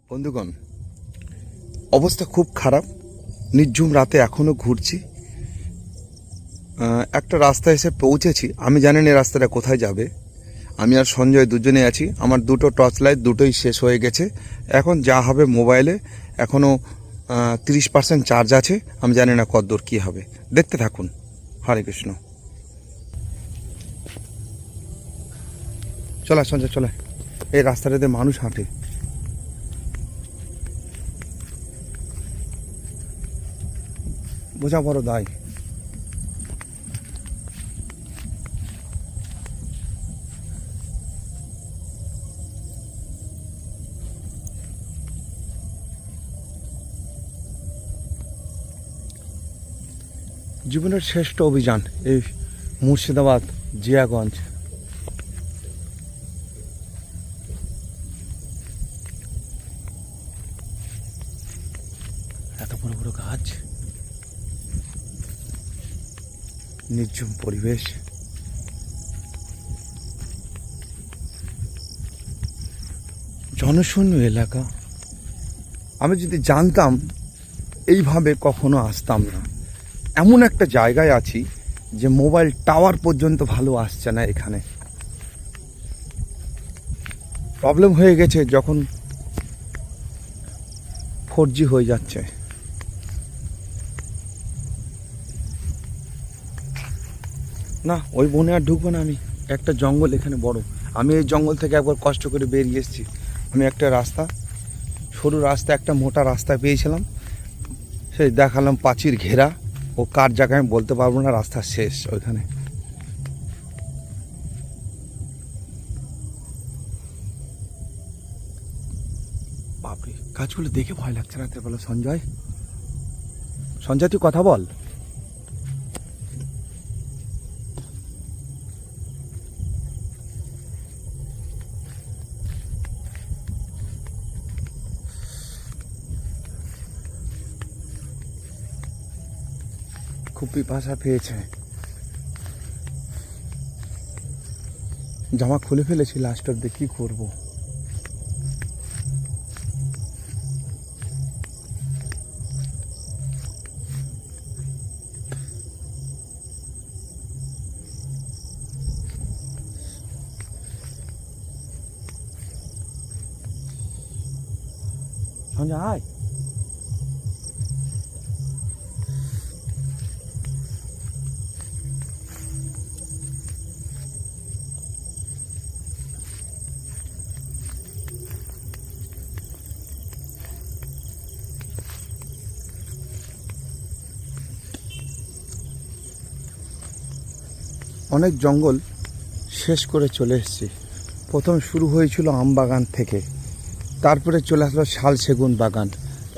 বন্ধুগণ, অবস্থা খুব খারাপ। নির্ঝুম রাতে এখনও ঘুরছি। একটা রাস্তায় এসে পৌঁছেছি। আমি জানি না এই রাস্তাটা কোথায় যাবে। আমি আর সঞ্জয় দুজনে আছি। আমার দুটো টর্চ লাইট দুটোই শেষ হয়ে গেছে। এখন যা হবে মোবাইলে এখনও 30% চার্জ আছে। আমি জানি না কতদূর কী হবে। দেখতে থাকুন। হরে কৃষ্ণ। চলা সঞ্জয় চলে। এই রাস্তাটাতে মানুষ হাঁটে। বোঝা বড় দায়। জীবনের শ্রেষ্ঠ অভিযান এই মুর্শিদাবাদ জিয়াগঞ্জ। এত বড় বড় গাছ, নির্ঝুম পরিবেশ। জনশূন্য এলাকা। আমি যদি জানতাম এইভাবে কখনো আসতাম না। এমন একটা জায়গায় আছি যে মোবাইল টাওয়ার পর্যন্ত ভালো আসছে না। এখানে প্রবলেম হয়ে গেছে যখন 4G হয়ে যাচ্ছে। না, ওই বনে আর ঢুকবো না আমি। একটা জঙ্গল এখানে বড়। আমি এই জঙ্গল থেকে একবার কষ্ট করে বেরিয়ে এসেছি। আমি একটা রাস্তা, সরু রাস্তা, একটা মোটা রাস্তা পেয়েছিলাম। সেই দেখালাম পাঁচির ঘেরা। ও কার জায়গায় আমি বলতে পারবো না। রাস্তা শেষ ওইখানে। বাপরে, গাছগুলো দেখে ভয় লাগছে রাতের বেলা। সঞ্জয়, সঞ্জয় তুই কথা বল। খুব পিপাসা পেয়েছে। জামা খুলে ফেলেছি লাস্ট অব্দি, কি করবো। সঞ্জয় আয়। অনেক জঙ্গল শেষ করে চলে এসেছি। প্রথম শুরু হয়েছিল আম বাগান থেকে, তারপরে চলে আসলো শাল সেগুন বাগান।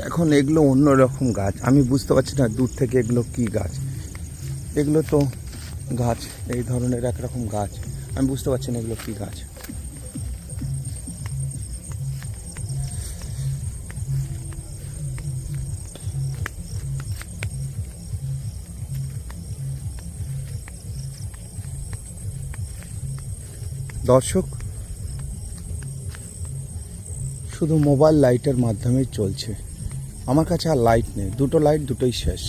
এখন এগুলো অন্য রকম গাছ। আমি বুঝতে পারছি না দূর থেকে এগুলো কি গাছ। এগুলো তো গাছ, এই ধরনের একরকম গাছ। আমি বুঝতে পারছি না এগুলো কি গাছ। দর্শক, শুধু মোবাইল লাইটের মাধ্যমেই চলছে। আমার কাছে আর লাইট নেই। দুটো লাইট, দুটোই শেষ।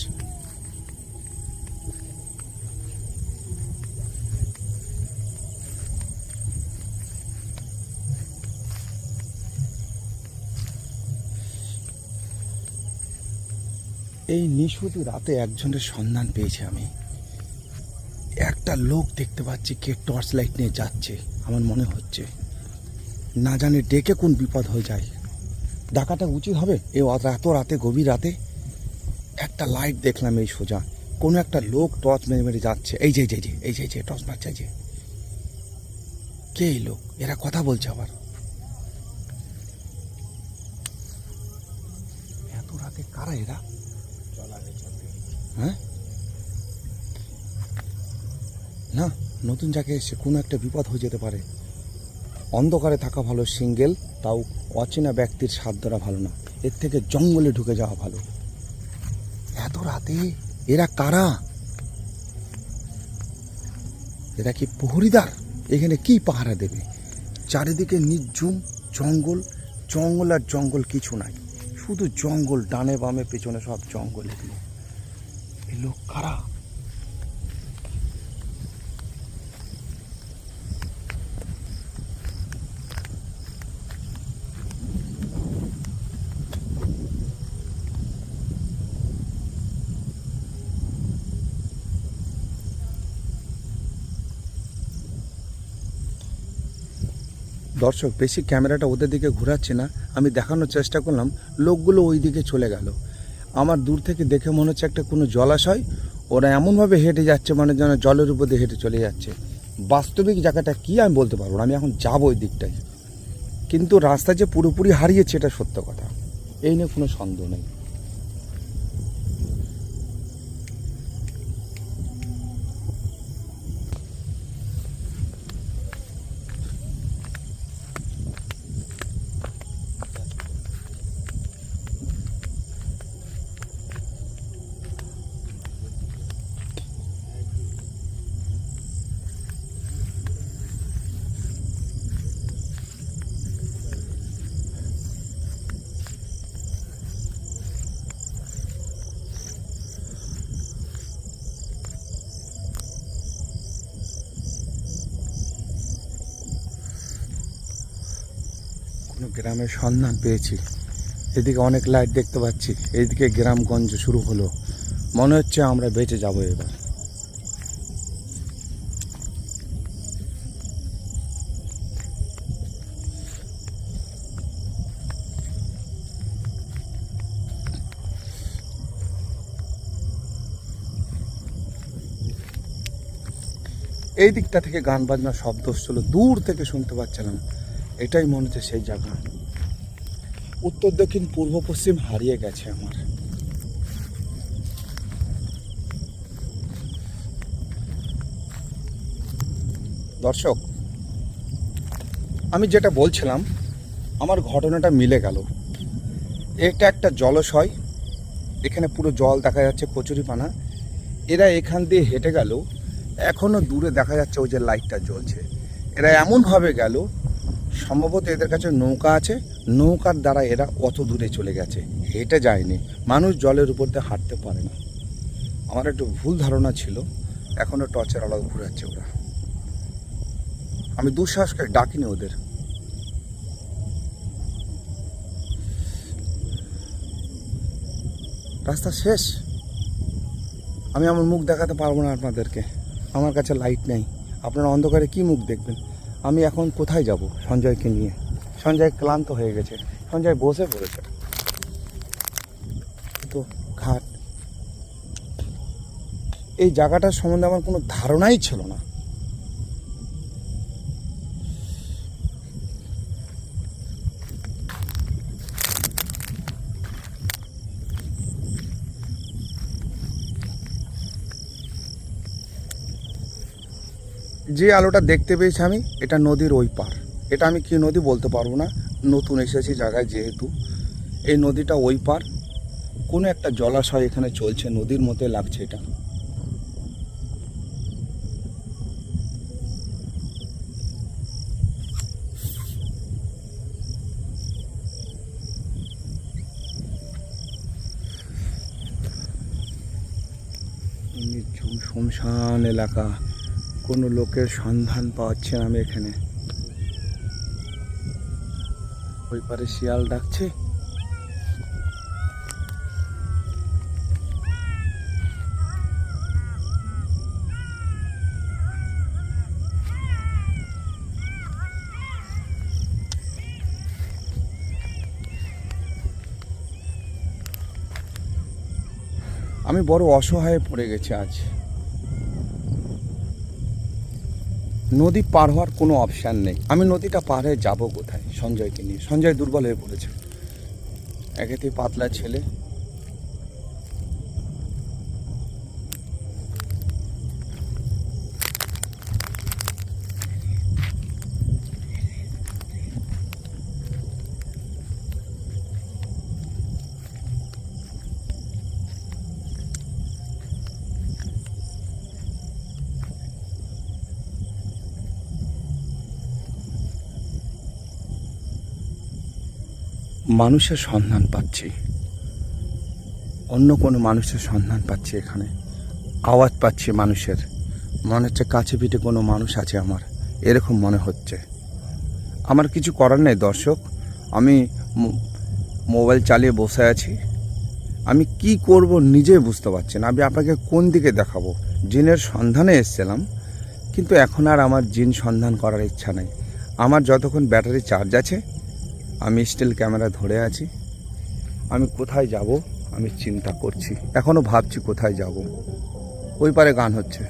এই নিশুতি রাতে একজনের সন্ধান পেয়েছি আমি। একটা লোক দেখতে পাচ্ছি কে টর্চ লাইট নিয়ে যাচ্ছে। আমার মনে হচ্ছে না জানি ডেকে কোন বিপদ হয়ে যায়। ডাকাটা উচিত হবে এ এত রাতে, গভীর রাতে। একটা লাইট দেখলাম এই সোজা। কোনো একটা লোক টর্চ মেরে মেরে যাচ্ছে। এই যে এই যে টর্চ মারছে। যে কে এই লোক? এরা কথা বলছে আবার। এত রাতে কারা এরা? হ্যাঁ, না, নতুন জায়গায় এসে কোনো একটা বিপদ হয়ে যেতে পারে। অন্ধকারে থাকা ভালো সিঙ্গেল, তাও অচেনা ব্যক্তির সাথ ধরা ভালো না। এর থেকে জঙ্গলে ঢুকে যাওয়া ভালো। এত রাতে এরা কারা? এরা কি প্রহরীদার? এখানে কি পাহারা দেবে? চারিদিকে নির্ঝুম জঙ্গল, জঙ্গল আর জঙ্গল, কিছু নাই, শুধু জঙ্গল, ডানে বামে পেছনে সব জঙ্গল। এগুলো এই লোক কারা? দর্শক, বেশি ক্যামেরাটা ওদের দিকে ঘোরাচ্ছি না, আমি দেখানোর চেষ্টা করলাম। লোকগুলো ওই দিকে চলে গেল। আমার দূর থেকে দেখে মনে হচ্ছে একটা কোনো জলাশয়, ওরা এমনভাবে হেঁটে যাচ্ছে মানে যেন জলের উপর দিয়ে হেঁটে চলে যাচ্ছে। বাস্তবিক জায়গাটা কি আমি বলতে পারবো না, আমি এখন যাবো ওই দিকটায়। কিন্তু রাস্তা যে পুরোপুরি হারিয়েছে এটা সত্য কথা, এই নিয়ে কোনো সন্দেহ নেই। কোনো গ্রামের সন্ধান পেয়েছি। এদিকে অনেক লাইট দেখতে পাচ্ছি, এইদিকে গ্রামগঞ্জ শুরু হলো। মনে হচ্ছে আমরা বেঁচে যাবো এবার। এই দিকটা থেকে গান বাজনার শব্দ হচ্ছিল, দূর থেকে শুনতে পাচ্ছিলাম। এটাই মনে হচ্ছে সেই জায়গা। উত্তর দক্ষিণ পূর্ব পশ্চিম হারিয়ে গেছে আমার। দর্শক, আমি যেটা বলছিলাম, আমার ঘটনাটা মিলে গেল। এটা একটা জলাশয়, এখানে পুরো জল দেখা যাচ্ছে, কচুরিপানা। এরা এখান দিয়ে হেঁটে গেল, এখনো দূরে দেখা যাচ্ছে ওই যে লাইটটা জ্বলছে। এরা এমনভাবে গেল, সম্ভবত এদের কাছে নৌকা আছে, নৌকার দ্বারা এরা অত দূরে চলে গেছে, হেঁটে যায়নি। মানুষ জলের উপর দিয়ে হাঁটতে পারে না। আমার একটু ভুল ধারণা ছিল, এখনো টর্চের আলো ঘুরাচ্ছে ওরা। আমি দুঃসাহস করে ডাকিনি ওদের। রাস্তা শেষ, আমি আমার মুখ দেখাতে পারবো না আপনাদেরকে, আমার কাছে লাইট নেই। আপনারা অন্ধকারে কি মুখ দেখবেন? আমি এখন কোথায় যাব সঞ্জয়কে নিয়ে? সঞ্জয় ক্লান্ত হয়ে গেছে, সঞ্জয় বসে পড়েছে। তো ঘাট, এই জায়গাটার সম্বন্ধে আমার কোনো ধারণাই ছিল না। যে আলোটা দেখতে পেয়েছি আমি, এটা নদীর ওই পার। এটা আমি কি নদী বলতে পারবো না, নতুন এসেছি জায়গায় যেহেতু। এই নদীটা ওই পার, কোনো একটা জলাশয় এখানে চলছে, নদীর মতো লাগছে এটা। নির্জন শুনশান এলাকা, কোনো লোকের সন্ধান পাওয়াচ্ছে না আমি এখানে। ওই পারে শিয়াল ডাকছে। আমি বড় অসহায়ে পড়ে গেছি আজ। নদী পার হওয়ার কোনো অপশান নেই। আমি নদীটা পার হয়ে যাবো কোথায় সঞ্জয়কে নিয়ে? সঞ্জয় দুর্বল হয়ে পড়েছে, একেতেই পাতলা ছেলে। মানুষের সন্ধান পাচ্ছি, অন্য কোনো মানুষের সন্ধান পাচ্ছি। এখানে আওয়াজ পাচ্ছি মানুষের, মনে হচ্ছে কাছে পিঠে কোনো মানুষ আছে আমার, এরকম মনে হচ্ছে। আমার কিছু করার নেই দর্শক, আমি মোবাইল চালিয়ে বসে আছি। আমি কি করব নিজে বুঝতে পারছি না। আমি আপনাকে কোন দিকে দেখাবো? জিনের সন্ধানে এসেছিলাম, কিন্তু এখন আর আমার জিন সন্ধান করার ইচ্ছা নেই। আমার যতক্ষণ ব্যাটারি চার্জ আছে আমি স্টিল ক্যামেরা ধরে আছি। আমি কোথায় যাব আমি চিন্তা করছি, এখনও ভাবছি কোথায় যাব। ওই পারে গান হচ্ছে,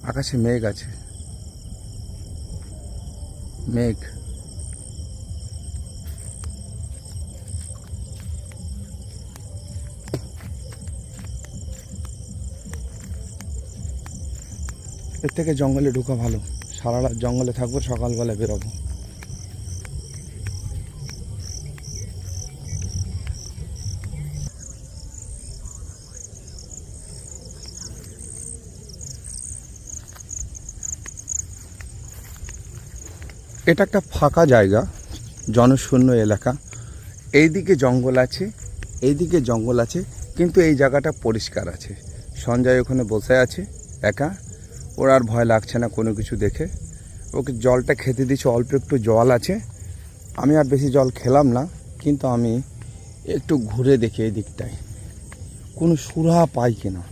আকাশে মেঘ আছে, মেঘ। এর থেকে জঙ্গলে ঢোকা ভালো। সারা রাত জঙ্গলে থাকবো, সকালবেলা বেরোবো। এটা একটা ফাঁকা জায়গা, জনশূন্য এলাকা। এইদিকে জঙ্গল আছে, এইদিকে জঙ্গল আছে, কিন্তু এই জায়গাটা পরিষ্কার আছে। সঞ্জয় ওখানে বসে আছে একা, ওর আর ভয় লাগছে না কোনো কিছু দেখে। ওকে জলটা খেতে দিচ্ছে, অল্প একটু জল আছে। আমি আর বেশি জল খেলাম না, কিন্তু আমি একটু ঘুরে দেখি এই দিকটায় কোনো সুরাহা পাই কিনা।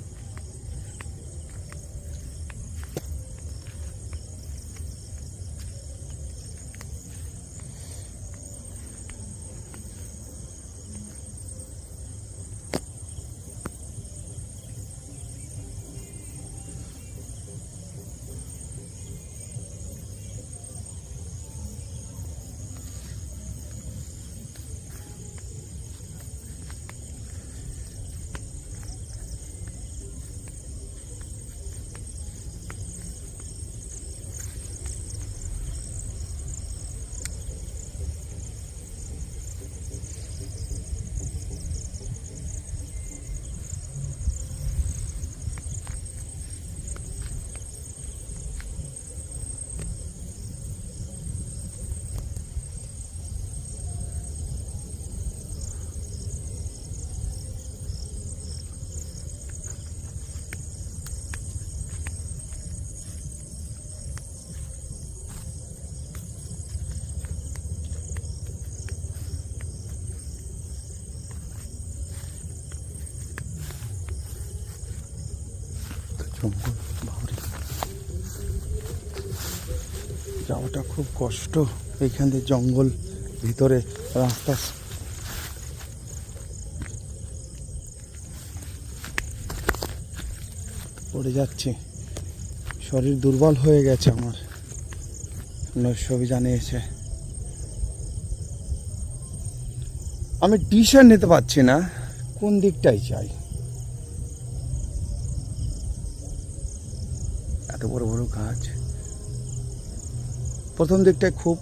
জঙ্গল ভাবরে যাওয়াটা খুব কষ্ট। এইখান থেকে জঙ্গল ভিতরে রাস্তা পড়ে যাচ্ছে, শরীর দুর্বল হয়ে গেছে আমার। নৈশ অভিযানে এসে আমি ডিসিশন নিতে পারছি না কোন দিকটাই চাই। এত বড় বড় গাছ, প্রথম দিকটায় খুব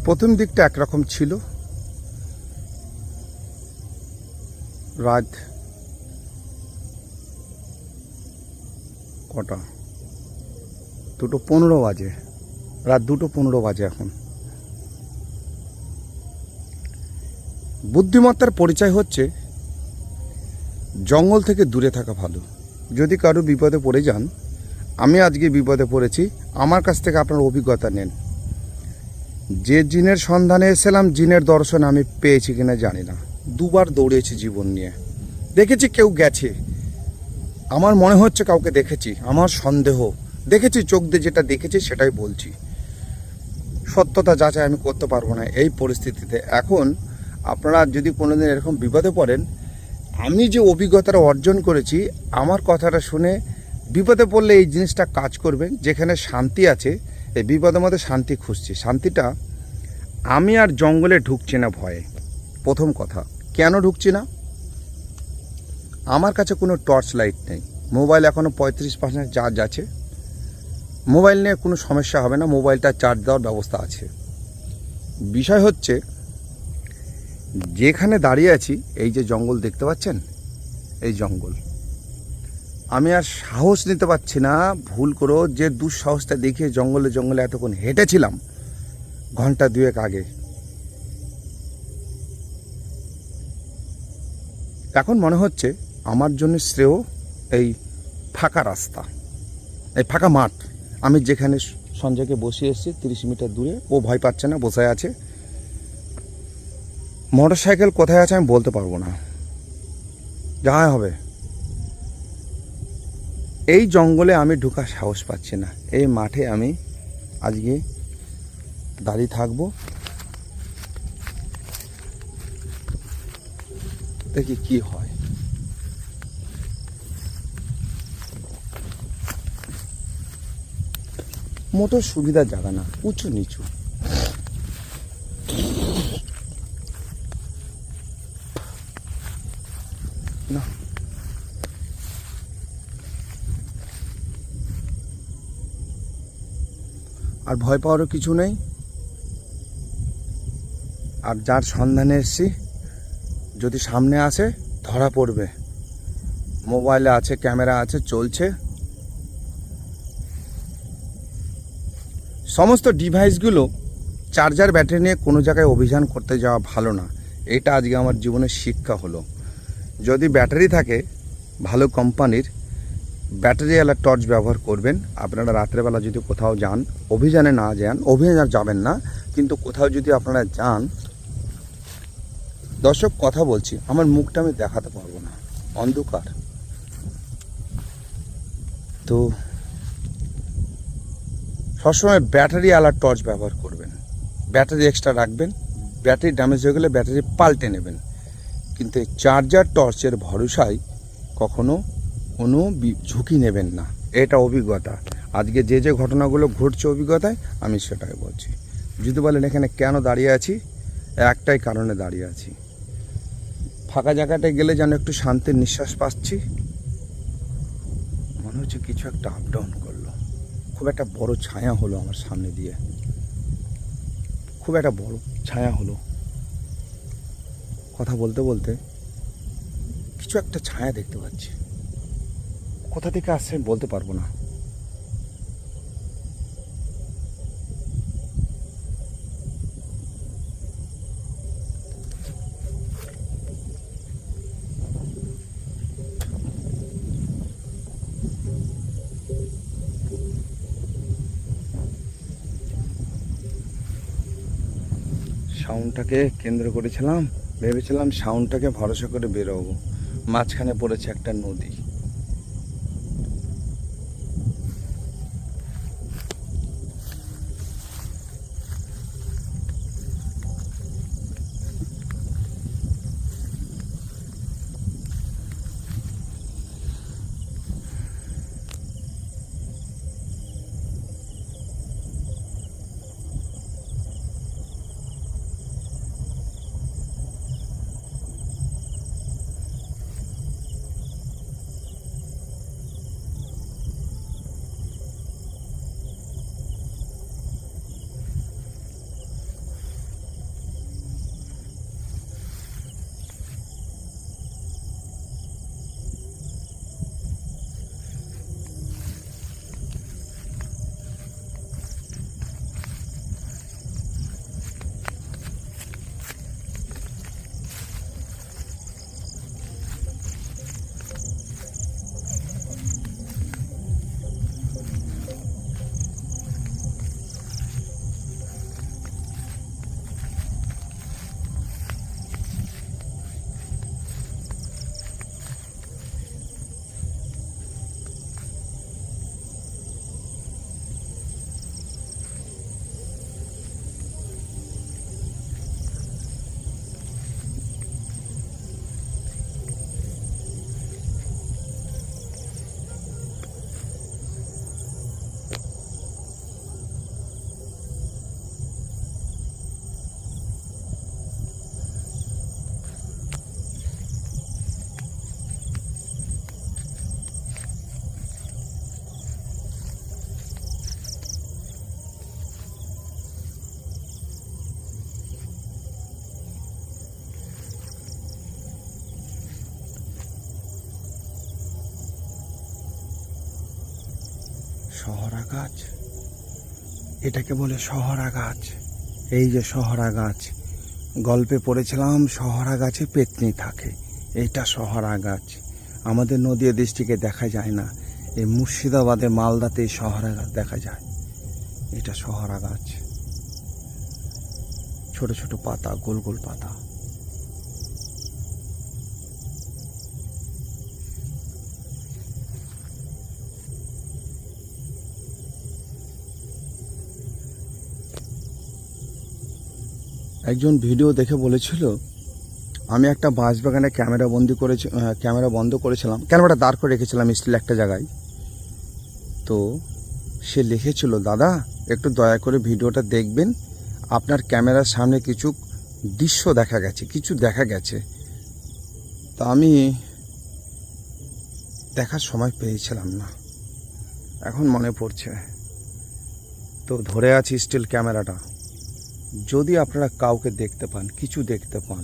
প্রথম দিকটা একরকম ছিল। রাত কটা? 2:15 বাজে, রাত 2:15 বাজে এখন। বুদ্ধিমত্তার পরিচয় হচ্ছে জঙ্গল থেকে দূরে থাকা ভালো। যদি কারো বিপদে পড়ে যান, আমি আজকে বিপদে পড়েছি, আমার কাছ থেকে আপনার অভিজ্ঞতা নেন। যে জিনের সন্ধানে এসেছিলাম, জিনের দর্শন আমি পেয়েছি কিনা জানি না। 2 বার দৌড়েছি জীবন নিয়ে, দেখেছি কেউ গেছে, আমার মনে হচ্ছে কাউকে দেখেছি, আমার সন্দেহ, দেখেছি চোখ দিয়ে যেটা দেখেছি সেটাই বলছি। সত্যতা যাচাই আমি করতে পারবো না এই পরিস্থিতিতে। এখন আপনারা যদি কোনোদিন এরকম বিপদে পড়েন, আমি যে অভিজ্ঞতাটা অর্জন করেছি, আমার কথাটা শুনে বিপদে পড়লে এই জিনিসটা কাজ করবেন। যেখানে শান্তি আছে, এই বিপদের মধ্যে শান্তি খুঁজছি। শান্তিটা আমি আর জঙ্গলে ঢুকছি না ভয়ে। প্রথম কথা, কেন ঢুকছি না? আমার কাছে কোনো টর্চ লাইট নেই, মোবাইল এখনও 35% চার্জ আছে। মোবাইল নিয়ে কোনো সমস্যা হবে না, মোবাইলটা চার্জ দেওয়ার ব্যবস্থা আছে। বিষয় হচ্ছে যেখানে দাঁড়িয়ে আছি, এই যে জঙ্গল দেখতে পাচ্ছেন, এই জঙ্গল, আমি আর সাহস নিতে পারছি না ভুল করেও যে দুঃসাহসটা দেখিয়ে জঙ্গলে জঙ্গলে এতক্ষণ হেঁটেছিলাম ঘন্টা দুয়েক আগে। এখন মনে হচ্ছে আমার জন্য শ্রেয় এই ফাঁকা রাস্তা, এই ফাঁকা মাঠ। আমি যেখানে সঞ্জয়কে বসিয়ে এসেছি 30 মিটার দূরে, ও ভয় পাচ্ছে না, বসে আছে। মোটর সাইকেল কোথায় আছে আমি বলতে পারবো না, যা হবে। এই জঙ্গলে আমি ঢোকার সাহস পাচ্ছি না। এই মাঠে আমি আজকে দাঁড়িয়ে থাকবো, দেখি কি হয়। মোটো সুবিধার জায়গা না, উঁচু নিচু। না, আর ভয় পাওয়ারও কিছু নেই। আর যার সন্ধানে এসছি যদি সামনে আসে ধরা পড়বে। মোবাইলে আছে, ক্যামেরা আছে, চলছে। সমস্ত ডিভাইসগুলো চার্জার ব্যাটারি নিয়ে কোনো জায়গায় অভিযান করতে যাওয়া ভালো না। এটা আজকে আমার জীবনের শিক্ষা হলো। যদি ব্যাটারি থাকে ভালো কোম্পানির, ব্যাটারিওয়ালা টর্চ ব্যবহার করবেন। আপনারা রাত্রেবেলা যদি কোথাও যান, অভিযানে না যান, অভিযান যাবেন না, কিন্তু কোথাও যদি আপনারা যান, দর্শক কথা বলছি, আমার মুখটা আমি দেখাতে পারবো না, অন্ধকার তো। সবসময় ব্যাটারিওয়ালা টর্চ ব্যবহার করবেন, ব্যাটারি এক্সট্রা রাখবেন। ব্যাটারি ড্যামেজ হয়ে গেলে ব্যাটারি পাল্টে নেবেন। কিন্তু এই চার্জার টর্চের ভরসায় কখনো কোনো ঝুঁকি নেবেন না। এটা অভিজ্ঞতা। আজকে যে যে ঘটনাগুলো ঘটছে অভিজ্ঞতায় আমি সেটাই বলছি। যদি বলেন এখানে কেন দাঁড়িয়ে আছি, একটাই কারণে দাঁড়িয়ে আছি। ফাঁকা জায়গাটায় গেলে যেন একটু শান্তির নিঃশ্বাস পাচ্ছি। মনে হচ্ছে কিছু একটা আপ ডাউন করলো। খুব একটা বড় ছায়া হলো আমার সামনে দিয়ে, খুব একটা বড় ছায়া হলো। কথা বলতে বলতে কিছু একটা ছায়া দেখতে পাচ্ছি। কোথা থেকে আসছে বলতে পারবো না। সাউন্ডটাকে কেন্দ্র করেছিলাম, ভেবেছিলাম সাউন্ডটাকে ভরসা করে বেরোবো। মাঝখানে পড়েছে একটা নদী। গাছ, এটাকে বলে সহরা গাছ। এই যে সহরা গাছ, গল্পে পড়েছিলাম সহরা গাছে পেত্নী থাকে, এইটা সহরা গাছ। আমাদের নদীয়া ডিস্ট্রিক্টে দেখা যায় না, এই মুর্শিদাবাদে মালদাতে এই সহরা গাছ দেখা যায়। এটা সহরা গাছ, ছোট ছোট পাতা, গোল গোল পাতা। একজন ভিডিও দেখে বলেছিল আমি একটা বাঁশবাগানে ক্যামেরা বন্ধ করেছিলাম, ক্যামেরাটা দাঁড় করে রেখেছিলাম স্টিল একটা জায়গায়। তো সে লিখেছিল, দাদা একটু দয়া করে ভিডিওটা দেখবেন, আপনার ক্যামেরার সামনে কিছু দৃশ্য দেখা গেছে। তা আমি দেখার সময় পেয়েছিলাম না, এখন মনে পড়ছে। তো ধরে আছি স্টিল ক্যামেরাটা, যদি আপনারা কাউকে দেখতে পান, কিছু দেখতে পান।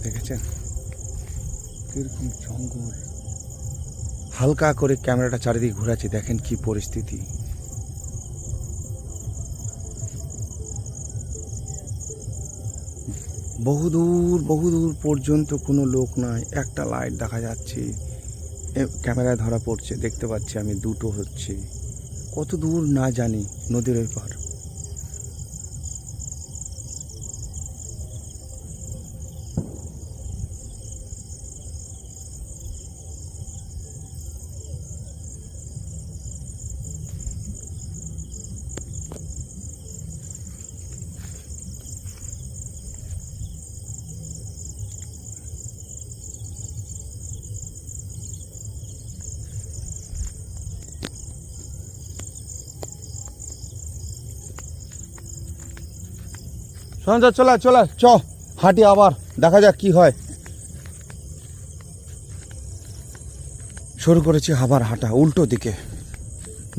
দেখেছেন কিরকম জঙ্গল, হালকা করে ক্যামেরাটা চারিদিকে ঘোরাচ্ছি, দেখেন কি পরিস্থিতি। বহুদূর পর্যন্ত কোনো লোক নাই, একটা লাইট দেখা যাচ্ছে, ক্যামেরায় ধরা পড়ছে, দেখতে পাচ্ছি আমি দুটো হচ্ছে। কত দূর না জানি, নদীর ওই পার। সঞ্জয় চলা চ, হাঁটি আবার, দেখা যাক কি হয়। শুরু করেছি আবার হাঁটা, উল্টো দিকে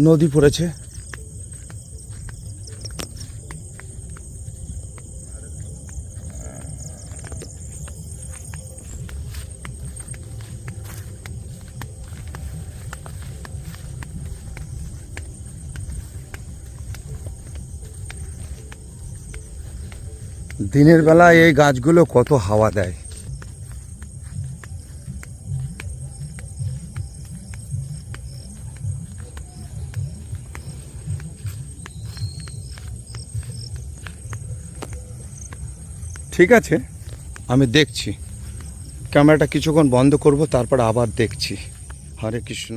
নদী পড়েছে। দিনের বেলা এই গাছগুলো কত হাওয়া দেয়। ঠিক আছে, আমি দেখছি, ক্যামেরাটা কিছুক্ষণ বন্ধ করব, তারপর আবার দেখছি। হরে কৃষ্ণ।